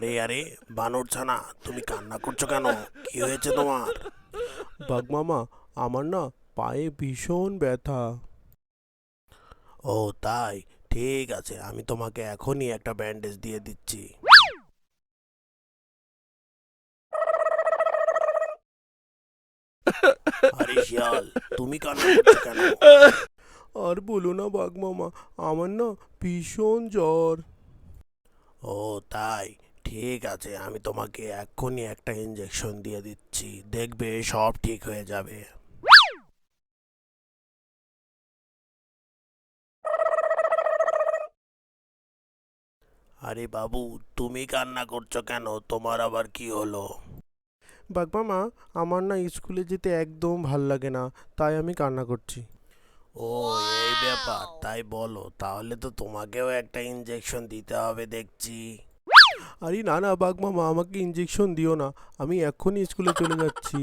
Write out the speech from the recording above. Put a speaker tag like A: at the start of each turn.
A: আরে আরে, বানর ছানা, তুমি কান্না করছো কেন? কি হয়েছে তোমার?
B: বাঘ মামা, আমার না পায়ে ভীষণ ব্যথা।
A: ও তাই, ঠিক আছে, আমি তোমাকে এখনই একটা ব্যান্ডেজ দিয়ে দিচ্ছি। আরে শিয়াল, তুমি কান্না করছো কেন?
B: আর বলো না বাঘ মামা, আমার না ভীষণ জ্বর।
A: ও তাই, ঠিক আছে, আমি তোমাকে এক্ষুনি একটা ইঞ্জেকশন দিয়ে দিচ্ছি, দেখবে সব ঠিক হয়ে যাবে। আরে বাবু, তুমি কান্না করছো কেন? তোমার আবার কি হলো?
B: বাঘ মামা, আমার না স্কুলে যেতে একদম ভাল লাগে না, তাই আমি কান্না করছি।
A: ও, এই ব্যাপার, তাই বলো, তাহলে তো তোমাকেও একটা ইঞ্জেকশন দিতে হবে দেখছি।
B: আরে না না বাঘ মামা, আমাকে ইঞ্জেকশন দিও না, আমি এক্ষুনি স্কুলে চলে যাচ্ছি।